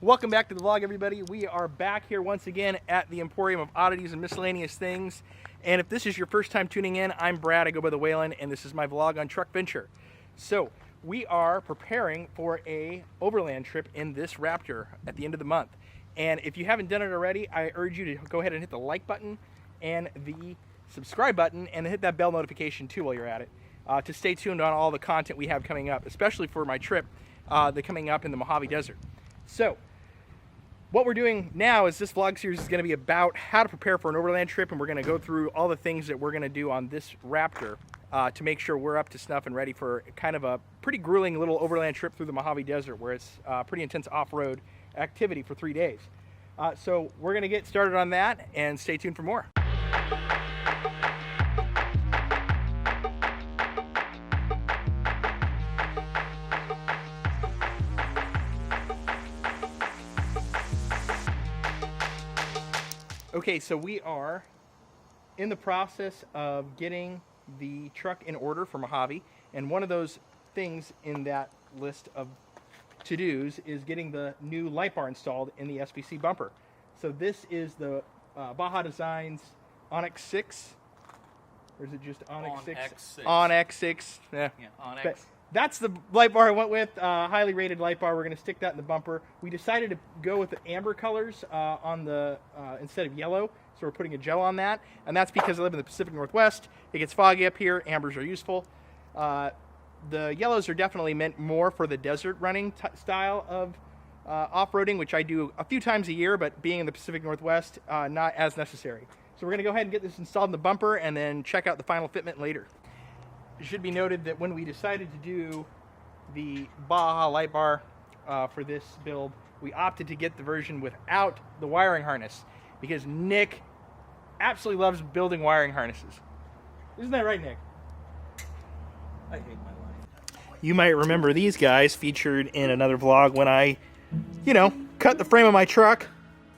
Welcome back to the vlog, everybody. We are back here once again at the Emporium of Oddities and Miscellaneous Things. And if this is your first time tuning in, I'm Brad, I go by the Whalen, and this is my vlog on Truck Venture. So, we are preparing for a Overland trip in this Raptor at the end of the month. And if you haven't done it already, I urge you to go ahead and hit the like button and the subscribe button and hit that bell notification too while you're at it to stay tuned on all the content we have coming up, especially for my trip that's coming up in the Mojave Desert. So, what we're doing now is this vlog series is going to be about how to prepare for an overland trip, and we're going to go through all the things that we're going to do on this Raptor to make sure we're up to snuff and ready for kind of a pretty grueling little overland trip through the Mojave Desert, where it's pretty intense off-road activity for 3 days. So we're going to get started on that, and stay tuned for more. Okay, so we are in the process of getting the truck in order for Mojave, and one of those things in that list of to-dos is getting the new light bar installed in the SBC bumper. So this is the Baja Designs Onyx 6, or is it just Onyx 6? X6. Onyx 6. Yeah, Onyx. But that's the light bar I went with, highly rated light bar. We're going to stick that in the bumper. We decided to go with the amber colors on the instead of yellow, so we're putting a gel on that. And that's because I live in the Pacific Northwest. It gets foggy up here. Ambers are useful. The yellows are definitely meant more for the desert running style of off-roading, which I do a few times a year, but being in the Pacific Northwest, not as necessary. So we're going to go ahead and get this installed in the bumper and then check out the final fitment later. It should be noted that when we decided to do the Baja light bar for this build, we opted to get the version without the wiring harness because Nick absolutely loves building wiring harnesses. Isn't that right, Nick? I hate my life. You might remember these guys featured in another vlog when I, cut the frame of my truck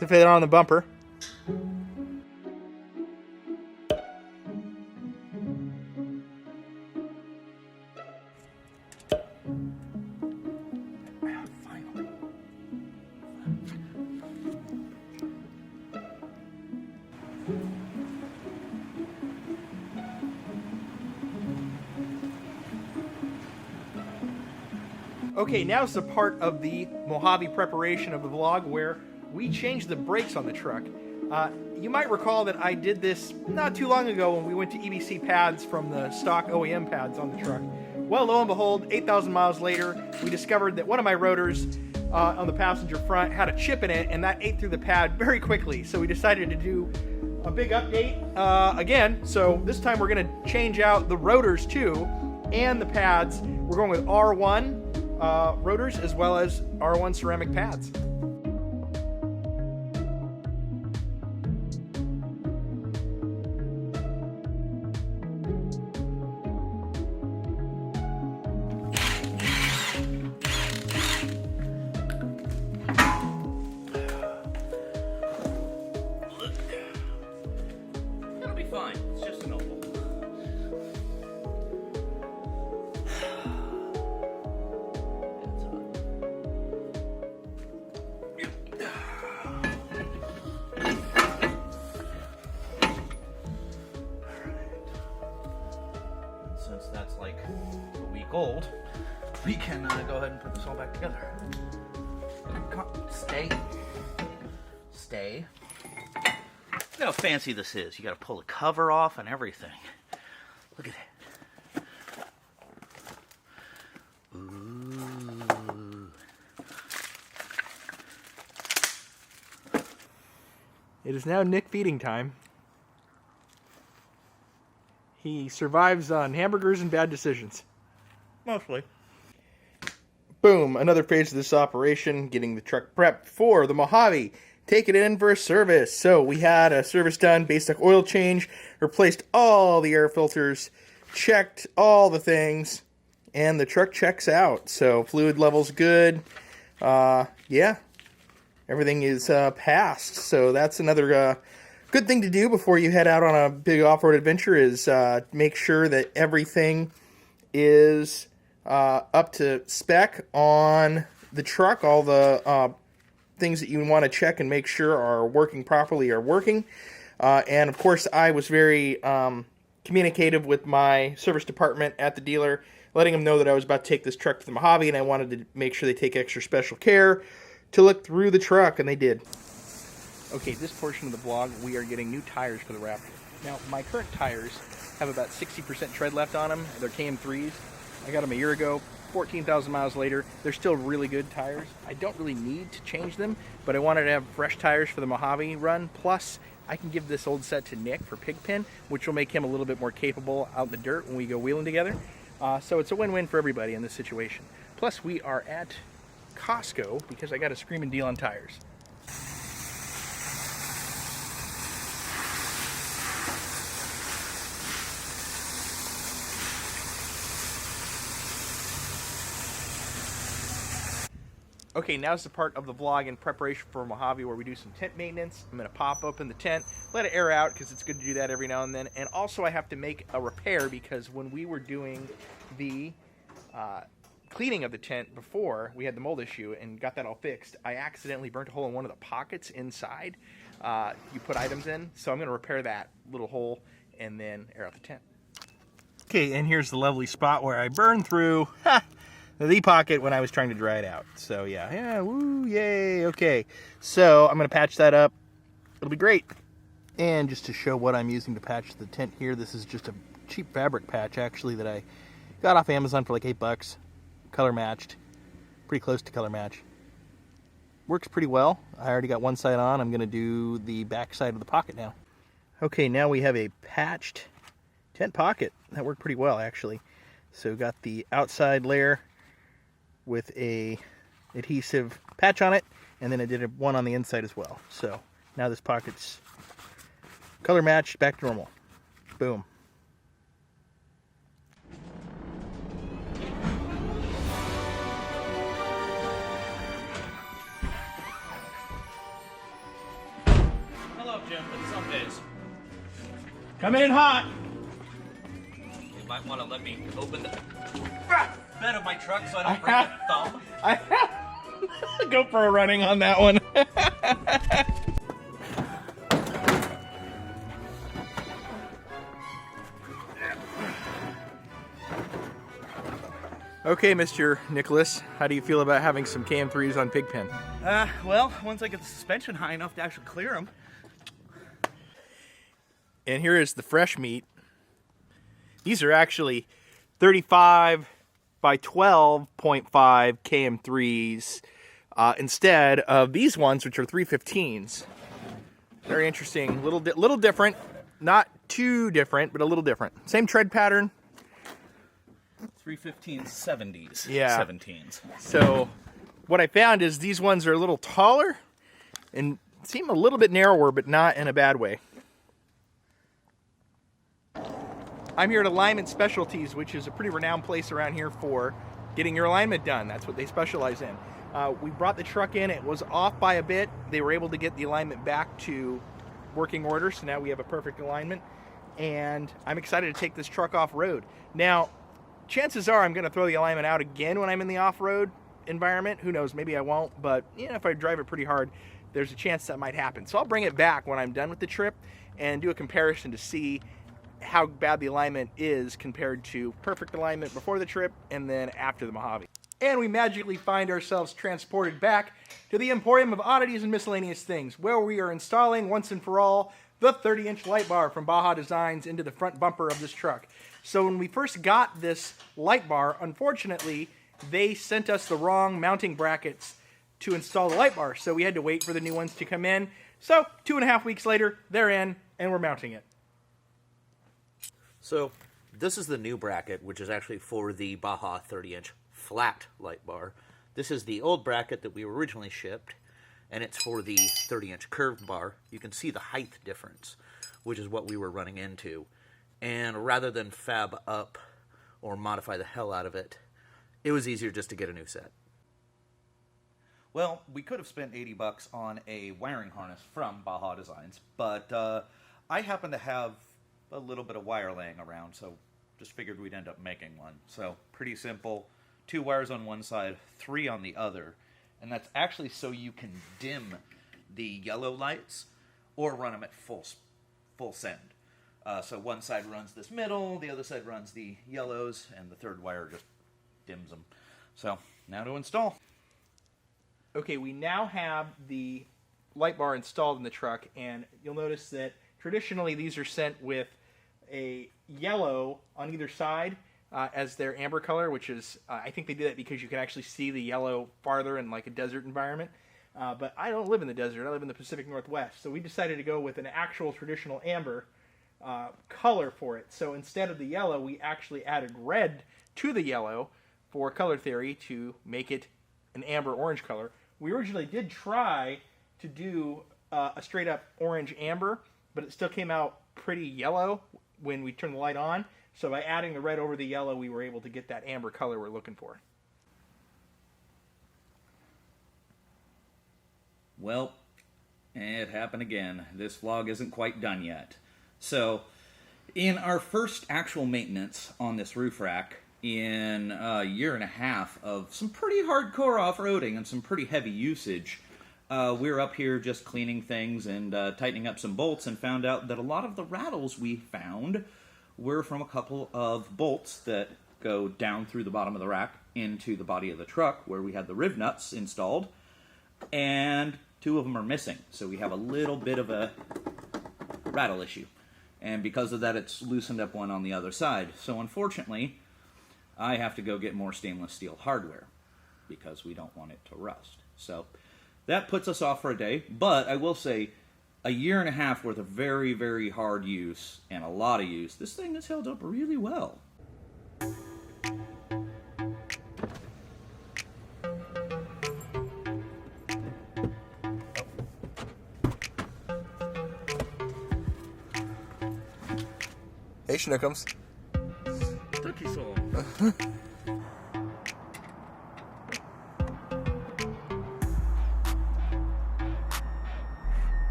to fit it on the bumper. Okay, now's the part of the Mojave preparation of the vlog where we changed the brakes on the truck. You might recall that I did this not too long ago when we went to EBC pads from the stock OEM pads on the truck. Well, lo and behold, 8,000 miles later, we discovered that one of my rotors on the passenger front had a chip in it, and that ate through the pad very quickly. So we decided to do a big update again. So this time we're going to change out the rotors too, and the pads. We're going with R1 rotors as well as R1 ceramic pads. It'll be fine. It's just an oval. Since that's like a week old, we can go ahead and put this all back together. Come on, stay. Look how fancy this is. You got to pull the cover off and everything. Look at it. Ooh. It is now Nick feeding time. He survives on hamburgers and bad decisions. Mostly. Boom, another phase of this operation, getting the truck prepped for the Mojave. Take it in for a service. So we had a service done, basic oil change, replaced all the air filters, checked all the things, and the truck checks out. So fluid level's good. Yeah, everything is passed. So that's another good thing to do before you head out on a big off-road adventure is make sure that everything is up to spec on the truck. All the things that you want to check and make sure are working properly are working. And of course, I was very communicative with my service department at the dealer, letting them know that I was about to take this truck to the Mojave, and I wanted to make sure they take extra special care to look through the truck, and they did. Okay, this portion of the vlog, we are getting new tires for the Raptor. Now, my current tires have about 60% tread left on them. They're KM3s. I got them a year ago. 14,000 miles later, they're still really good tires. I don't really need to change them, but I wanted to have fresh tires for the Mojave run. Plus, I can give this old set to Nick for Pigpen, which will make him a little bit more capable out in the dirt when we go wheeling together. So it's a win-win for everybody in this situation. Plus, we are at Costco because I got a screaming deal on tires. Okay, now's the part of the vlog in preparation for Mojave where we do some tent maintenance. I'm going to pop open the tent, let it air out because it's good to do that every now and then. And also I have to make a repair because when we were doing the cleaning of the tent before, we had the mold issue and got that all fixed. I accidentally burnt a hole in one of the pockets inside you put items in. So I'm going to repair that little hole and then air out the tent. Okay, and here's the lovely spot where I burned through the pocket when I was trying to dry it out. So yeah, woo, yay, okay. So I'm gonna patch that up. It'll be great. And just to show what I'm using to patch the tent here, this is just a cheap fabric patch actually that I got off Amazon for like $8. Color matched, pretty close to color match. Works pretty well. I already got one side on. I'm gonna do the back side of the pocket now. Okay, now we have a patched tent pocket. That worked pretty well actually. So got the outside layer with a adhesive patch on it, and then I did one on the inside as well. So now this pocket's color matched, back to normal. Boom. Hello, Jim, with some days. Coming in hot. You might want to let me open the bed of my truck so I don't break a thumb. I go for a running on that one. Okay, Mr. Nicholas, how do you feel about having some KM3s on Pigpen? Well, once I get the suspension high enough to actually clear them. And here is the fresh meat. These are actually 35 by 12.5 KM3s instead of these ones, which are 315s. Very interesting, little different, not too different, but a little different. Same tread pattern. 315s, 70s, yeah. 17s. So what I found is these ones are a little taller and seem a little bit narrower, but not in a bad way. I'm here at Alignment Specialties, which is a pretty renowned place around here for getting your alignment done. That's what they specialize in. We brought the truck in. It was off by a bit. They were able to get the alignment back to working order, so now we have a perfect alignment. And I'm excited to take this truck off-road. Now, chances are I'm going to throw the alignment out again when I'm in the off-road environment. Who knows? Maybe I won't. But if I drive it pretty hard, there's a chance that might happen. So I'll bring it back when I'm done with the trip and do a comparison to see how bad the alignment is compared to perfect alignment before the trip and then after the Mojave. And we magically find ourselves transported back to the Emporium of Oddities and Miscellaneous Things, where we are installing once and for all the 30-inch light bar from Baja Designs into the front bumper of this truck. So when we first got this light bar, unfortunately, they sent us the wrong mounting brackets to install the light bar, so we had to wait for the new ones to come in. So 2.5 weeks later, they're in, and we're mounting it. So this is the new bracket, which is actually for the Baja 30-inch flat light bar. This is the old bracket that we originally shipped, and it's for the 30-inch curved bar. You can see the height difference, which is what we were running into. And rather than fab up or modify the hell out of it, it was easier just to get a new set. Well, we could have spent $80 on a wiring harness from Baja Designs, but I happen to have a little bit of wire laying around, so just figured we'd end up making one. So pretty simple, 2 wires on one side, 3 on the other, And that's actually so you can dim the yellow lights or run them at full send. So one side runs this middle, the other side runs the yellows, and the third wire just dims them. So now to install. Okay, we now have the light bar installed in the truck, and you'll notice that traditionally these are sent with a yellow on either side as their amber color, which is, I think they do that because you can actually see the yellow farther in like a desert environment. But I don't live in the desert, I live in the Pacific Northwest, so we decided to go with an actual traditional amber color for it. So instead of the yellow, we actually added red to the yellow for color theory to make it an amber orange color. We originally did try to do a straight up orange amber, but it still came out pretty yellow when we turned the light on. So by adding the red over the yellow, we were able to get that amber color we're looking for. Well, it happened again. This vlog isn't quite done yet. So, in our first actual maintenance on this roof rack, in a year and a half of some pretty hardcore off-roading and some pretty heavy usage, we were up here just cleaning things and tightening up some bolts, and found out that a lot of the rattles we found were from a couple of bolts that go down through the bottom of the rack into the body of the truck where we had the riv nuts installed, and 2 of them are missing. So we have a little bit of a rattle issue. And because of that, it's loosened up one on the other side. So unfortunately, I have to go get more stainless steel hardware because we don't want it to rust. So that puts us off for a day. But I will say, a year and a half worth of very, very hard use and a lot of use, this thing has held up really well. Hey, Schnookums. Cookie soul.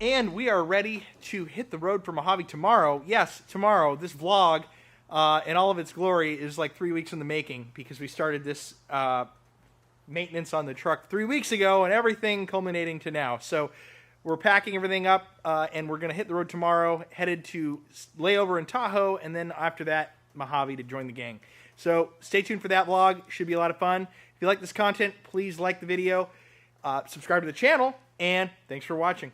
And we are ready to hit the road for Mojave tomorrow. Yes, tomorrow. This vlog, in all of its glory, is like 3 weeks in the making because we started this maintenance on the truck 3 weeks ago and everything culminating to now. So we're packing everything up and we're going to hit the road tomorrow, headed to layover in Tahoe, and then after that, Mojave to join the gang. So stay tuned for that vlog. Should be a lot of fun. If you like this content, please like the video, subscribe to the channel, and thanks for watching.